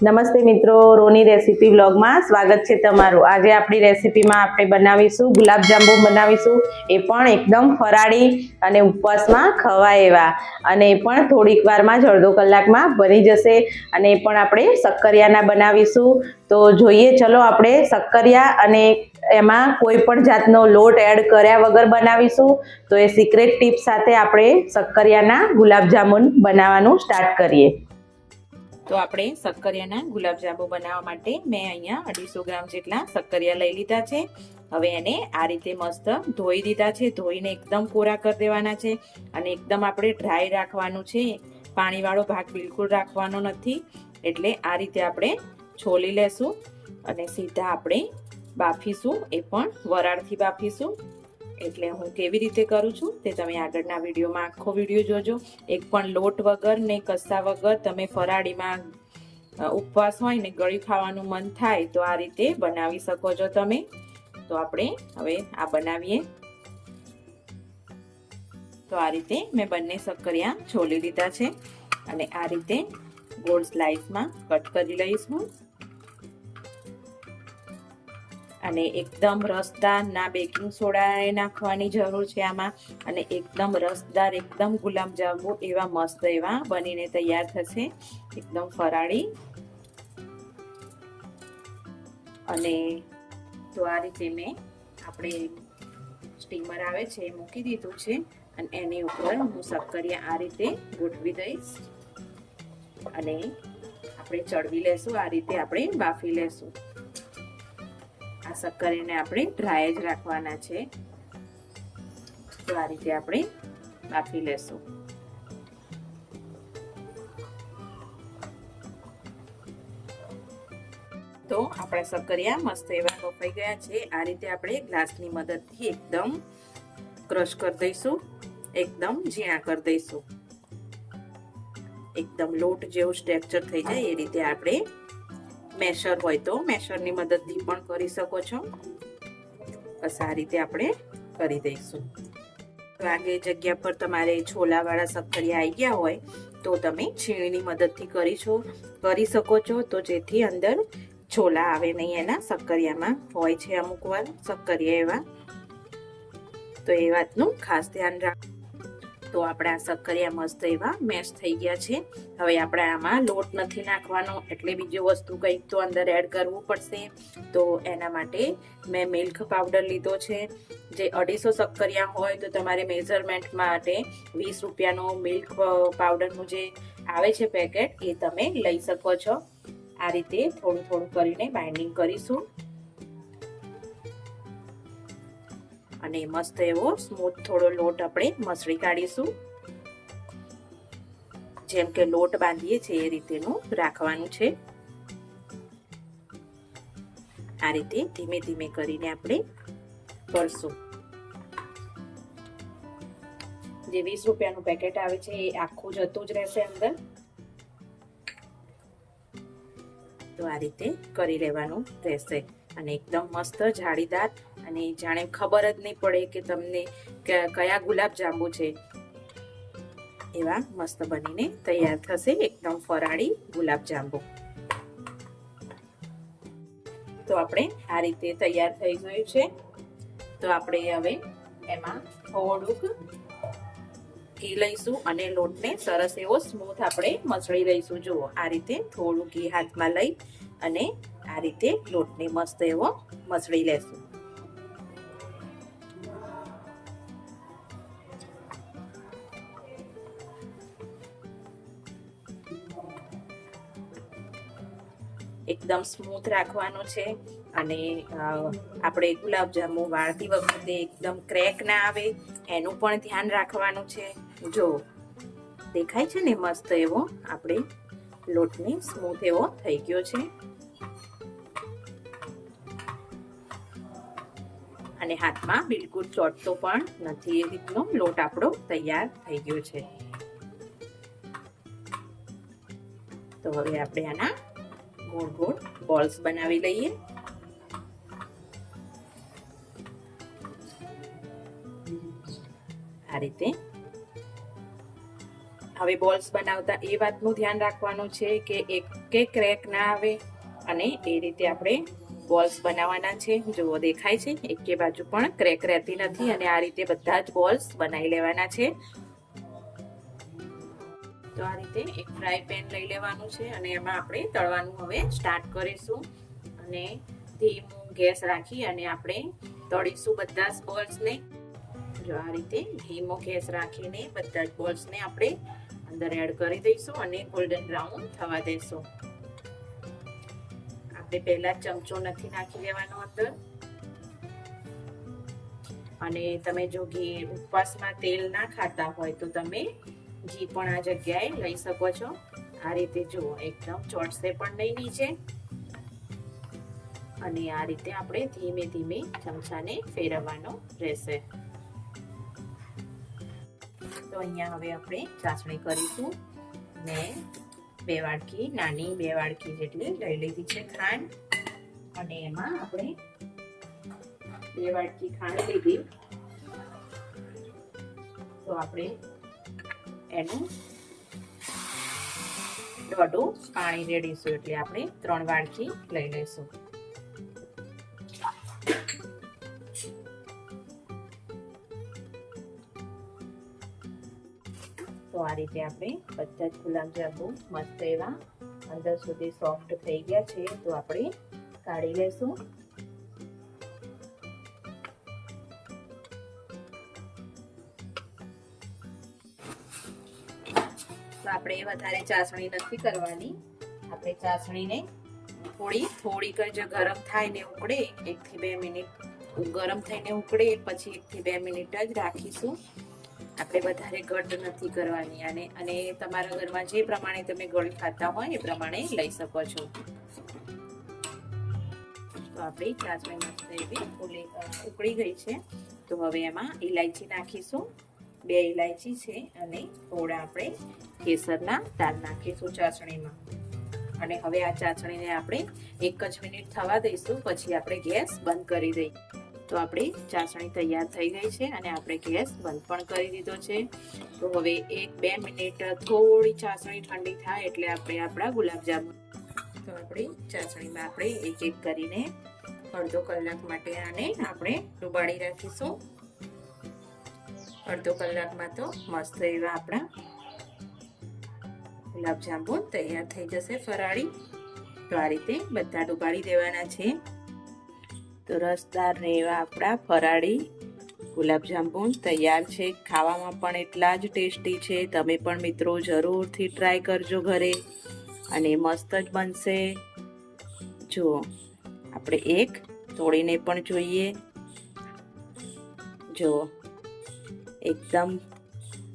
નમસ્તે મિત્રો, રોની રેસીપી વ્લોગમાં સ્વાગત છે તમારું। આજે આપણી રેસીપીમાં આપણે બનાવીશું ગુલાબજાંબુ બનાવીશું, એ પણ એકદમ ફરાળી અને ઉપવાસમાં ખવાય એવા, અને એ પણ થોડીક વારમાં જ અડધો કલાકમાં બની જશે। અને એ પણ આપણે શક્કરિયાના બનાવીશું। તો જોઈએ, ચલો આપણે શક્કરિયા અને એમાં કોઈ પણ જાતનો લોટ એડ કર્યા વગર બનાવીશું। તો એ સિક્રેટ ટીપ સાથે આપણે શક્કરિયાના ગુલાબજાંબુ બનાવવાનું સ્ટાર્ટ કરીએ। તો આપણે શક્કરિયાના ગુલાબજાંબુ બનાવવા માટે મેં અહીંયા 250 ગ્રામ જેટલા શક્કરિયા લઈ લીધા છે। હવે એને આ રીતે મસ્ત ધોઈ દીધા છે। ધોઈને એકદમ કોરા કરી દેવાના છે અને એકદમ આપણે ડ્રાય રાખવાનું છે। પાણીવાળો ભાગ બિલકુલ રાખવાનો નથી। એટલે આ રીતે આપણે છોલી લેશું અને સીધા આપણે બાફીશું, એ પણ વરાળથી બાફીશું। એટલે હું કેવી રીતે કરું છું તે તમે આગળના વિડીયોમાં આખો વિડીયો જોજો। એક પણ લોટ વગર ને કસ્સા વગર તમે ફરાળીમાં ઉપવાસ હોય ને ગળ્યું ખાવાનું મન થાય તો આ રીતે બનાવી શકો છો તમે। તો આપણે હવે આ બનાવીએ। તો આ રીતે મેં બંને શક્કરિયા છોલી લીધા છે અને આ રીતે ગોળ સ્લાઇસમાં કટ કરી લઈશું। અને એકદમ રસદાર, ના બેકિંગ સોડા નાખવાની જરૂર છે આમાં, અને એકદમ રસદાર, એકદમ ગુલાબજાંબુ એવા મસ્ત એવા બનીને તૈયાર થશે, એકદમ ફરાળી। અને તો આ રીતે મેં આપણે સ્ટીમર આવે છે એ મૂકી દીધું છે અને એની ઉપર હું શક્કરિયા આ રીતે ગોઠવી દઈશ અને આપણે ચડવી લેશું। આ રીતે આપણે બાફી લેશું। આ શક્કરિયાને આપણે ડ્રાય જ રાખવાના છે। તો આ રીતે આપણે બાફી લેશું। તો આપણા શક્કરિયા મસ્ત એવા બફાઈ ગયા છે। આ રીતે આપણે ગ્લાસની મદદથી એકદમ ક્રશ કરી દઈશું, એકદમ ઝીણા કરી દઈશું। એકદમ લોટ જેવું સ્ટ્રક્ચર થઈ જાય એ રીતે આપણે, મેશર હોય તો મેશરની મદદથી પણ કરી શકો છો। બસ આ રીતે આપણે કરી દઈશું। તો આગે જગ્યા પર તમારે છોલાવાળા શક્કરિયા આવી ગયા હોય તો તમે છીણીની મદદથી કરી શકો છો, તો જેથી અંદર છોલા આવે નહીં। એના શક્કરિયામાં હોય છે અમુક વાર શક્કરિયા એવા, તો એ વાતનું ખાસ ધ્યાન રાખો। તો આપણા શક્કરિયા મસ્ત એવા મેશ થઈ ગયા છે। હવે આપણે આમાં લોટ નથી નાખવાનો, એટલે બીજી વસ્તુ કંઈક તો અંદર એડ કરવું પડશે। તો એના માટે મેં મિલ્ક પાવડર લીધો છે। જે 250 શક્કરિયા હોય તો તમારે મેઝરમેન્ટ માટે 20 રૂપિયાનો મિલ્ક પાવડરનું જે આવે છે પેકેટ, એ તમે લઈ શકો છો। આ રીતે થોડું થોડું કરીને બાઇન્ડિંગ કરીશું અને મસ્ત એવો સ્મૂથ થોડો લોટ આપણે મસળી કાઢીશું। જેમ કે લોટ બાંધીએ છીએ એ રીતેનું રાખવાનું છે। આ રીતે ધીમે ધીમે કરીને આપણે કરશું। જે 20 રૂપિયાનું પેકેટ આવે છે એ આખું જતું જ રહેશે અંદર। તો આ રીતે કરી લેવાનું રહેશે અને એકદમ મસ્ત જાળીદાર, અને જાણે ખબર જ નહીં પડે કે તમને કયા ગુલાબજાંબુ છે, એવા મસ્ત બનીને તૈયાર થશે, એકદમ ફરાળી ગુલાબજાંબુ। તો આપણે આ રીતે તૈયાર થઈ ગયું છે। તો આપણે હવે એમાં થોડુંક ઘી લઈશું અને લોટને સરસ એવો સ્મૂથ આપણે મસળી લઈશું। જુઓ, આ રીતે થોડું ઘી હાથમાં લઈ અને આ રીતે લોટને મસ્ત એવો મસળી લેશું। એકદમ સ્મૂથ રાખવાનો છે અને આપણે ગુલાબજાંબુ વાળતી વખતે એકદમ ક્રેક ના આવે એનું પણ ધ્યાન રાખવાનું છે। જો દેખાય છે ને મસ્ત એવો આપણે લોટને સ્મૂથ એવો થઈ ગયો છે અને હાથમાં બિલકુલ ચોટતો પણ નથી, એ રીતનો લોટ આપણો તૈયાર થઈ ગયો છે। તો હવે આપણે આના ગોળ ગોળ બોલ્સ બનાવી લઈએ। આ રીતે હવે બોલ્સ બનાવતા એ વાતનું ધ્યાન રાખવાનું છે કે એક ક્રેક ના આવે, અને એ રીતે આપણે બોલ્સ બનાવવાના છે. જુઓ દેખાય છે, એકે બાજુ પણ ક્રેક રહેતી નથી, અને આ રીતે બધા જ બોલ્સ બનાવી લેવાના છે. તો આ રીતે એક ફ્રાય પેન લઈ લેવાનું છે, અને એમાં આપણે તળવાનું હવે સ્ટાર્ટ કરીશું. અને ધીમું ગેસ રાખી અને આપણે તળીશું બધા જ બોલ્સને. જો આ રીતે ધીમો ગેસ રાખીને બધા જ બોલ્સને આપણે અંદર એડ કરી દઈશું અને ગોલ્ડન બ્રાઉન થવા દઈશું. આપણે પહેલા ચમચો નથી નાખી દેવાનો અંદર. અને તમે જો ઘી ઉપવાસમાં તેલ ના ખાતા હોય તો તમે ઘી પણ આ જગ્યાએ લઈ શકો છો. આ રીતે જુઓ, એકદમ ચોટશે પણ નહીં નીચે. અને આ રીતે આપણે ધીમે ધીમે ચમચાને ફેરવવાનો રહેશે. તો અહીંયા હવે આપણે ચાસણી કરીશું. ને 2 વાડકી, નાની 2 વાડકી જેટલી લઈ લીધી છે ખાંડ, અને એમાં આપણે 2 વાડકી ખાંડ લીધી. તો આપણે એનું દોઢું પાણી રેડીશું, એટલે આપણે 3 વાડકી લઈ લઈશું. તો આ રીતે આપણે બધા જ ગુલાબજાંબુ મસ્ત એવા અંદર સુધી સોફ્ટ થઈ ગયા છે. તો આપણે કાઢી લેશું. તો આપણે વધારે ચાસણી નથી કરવાની. આપણે ચાસણીને થોડીક જ ગરમ થાય ને ઉકળે, 1 થી 2 મિનિટ ગરમ થઈને ઉકળે પછી 1 થી 2 મિનિટ જ રાખીશું. આપણે વધારે ગળત નથી કરવાની. અને તમારા ઘરમાં જે પ્રમાણે તમે ગળ ખાતા હોય એ પ્રમાણે લઈ શકો છો. તો આપણી ચાસણી મસ્ત એવી ઉકળી ગઈ છે. તો હવે એમાં ઇલાયચી નાખીશું. 2 ઇલાયચી છે, અને થોડા આપણે કેસરના દાળ નાખીશું ચાસણીમાં. અને હવે આ ચાસણીને આપણે 1 જ મિનિટ થવા દઈશું, પછી આપણે ગેસ બંધ કરી દઈએ. તો આપણી ચાસણી તૈયાર થઈ ગઈ છે, અને આપણે ગેસ બંધ પણ કરી દીધો છે. તો હવે 1-2 મિનિટ થોડી ચાસણી ઠંડી થાય એટલે આપણે આપણા ગુલાબજાંબુ. તો આપણી ચાસણીમાં આપણે એક કરીને અડધો કલાક માટે આને આપણે ડુબાડી રાખીશું. અડધો કલાકમાં તો મસ્ત એવા આપણા ગુલાબજાંબુ તૈયાર થઈ જશે ફરાળી. તો આ રીતે બધા ડુબાડી દેવાના છે. તો રસદાર ને એવા આપણા ફરાળી ગુલાબજાંબુ તૈયાર છે. ખાવામાં પણ એટલા જ ટેસ્ટી છે. તમે પણ મિત્રો જરૂરથી ટ્રાય કરજો ઘરે, અને મસ્ત જ બનશે. જુઓ, આપણે એક તોડીને પણ જોઈએ. જુઓ, એકદમ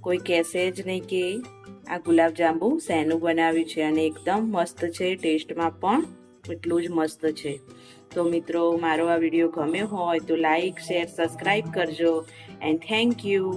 કોઈ કહેશે જ નહીં કે આ ગુલાબજાંબુ શેનું બનાવ્યું છે, અને એકદમ મસ્ત છે. ટેસ્ટમાં પણ એટલું જ મસ્ત છે. તો મિત્રો, મારો આ વિડીયો ગમ્યો હોય તો લાઈક, શેર, સબસ્ક્રાઈબ કરજો. And thank you.